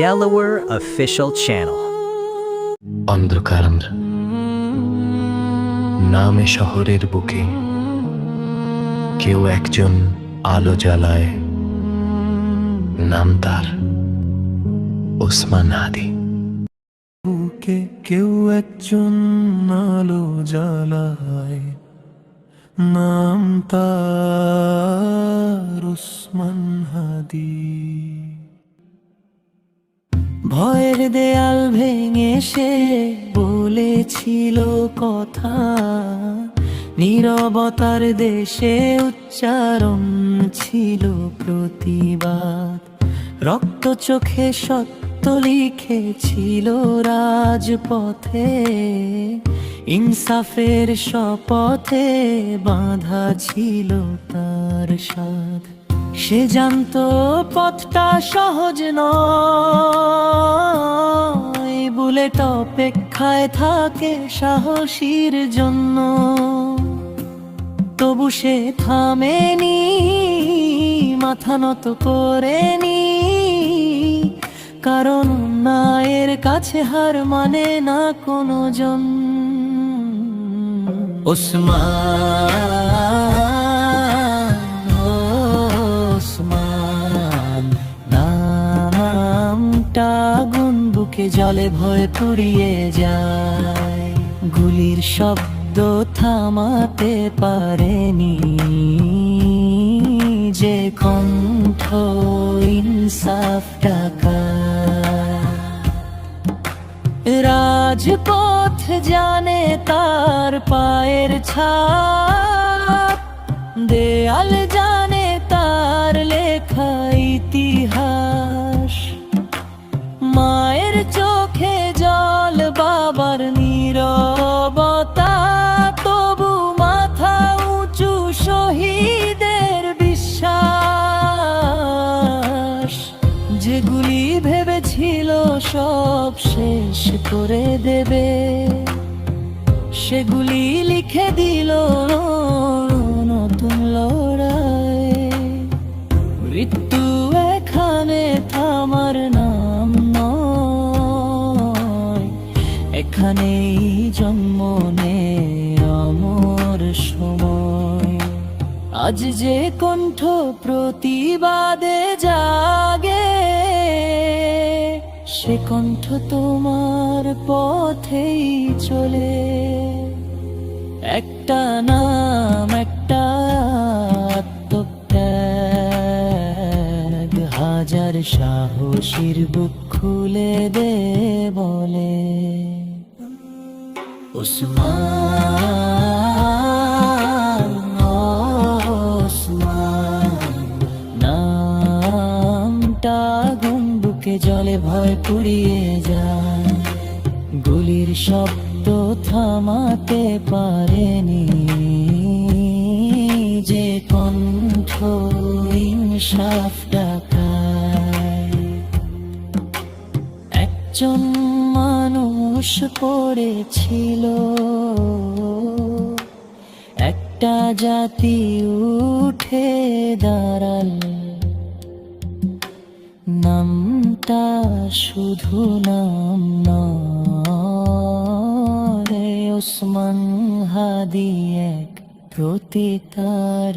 Delaware official channel. অন্ধকার নামে শহরের বুকে কেউ একজন আলো জ্বালায়, নাম তার ওসমান হাদি। বুকে কেউ একজন আলো জ্বালায়, নাম তার ওসমান হাদি। ভয়ের দেয়াল ভেঙে সে বলেছিল কথা, নীরবতার দেশে উচ্চারণ ছিল প্রতিবাদ। রক্ত চোখে সত্য লিখেছিল রাজপথে, ইনসাফের শপথে বাঁধা ছিল তার সাধ। সে জানতো পথটা সহজ নয়, বুলেট অপেক্ষায় থাকে সাহসীর জন্য। তবু সে থামেনি, মাথা নত করেনি, কারণ ন্যায়ের কাছে হার মানে না কোনো জন। ওসমান নামটা আগুন বুকে জলে ভয় পুড়িয়ে যায়। গুলির শব্দ থামাতে পারেনি যে কণ্ঠ ইনসাফ টাকা। রাজপথ জানে তার পায়ের ছাপ, দেয়াল জানে তার লেখা ইতিহাস। মায়ের চোখে জল, বাবার নীরবতা, তবু মাথা উঁচু শহীদের বিশ্বাস। যেগুলি ভেবেছিল সব শেষ করে দেবে, সেগুলি লিখে দিল নতুন লড়াই। মৃত্যু এখানে থামার নাম নয়, এখানেই জন্ম নে অমর সময়। আজ যে কণ্ঠ প্রতিবাদে জাগে, সে কণ্ঠ তোমার পথেই চলে। একটা নাম, একটা আত্মত্যাগ, হাজার সাহসীর বুক খুলে দে বলে। ওসমান, ওসমান নামটা আগুন বুকে জলে ভয় পুড়িয়ে যায়। গুলির শব্দ থামাতে পারেনি যে কণ্ঠ ইনসাফ ডাকায়। একজন মানুষ পড়েছিল, একটা জাতি উঠে দাঁড়াল। নামটা শুধু নাম নয়, ওসমান হাদি এক প্রতীক তার।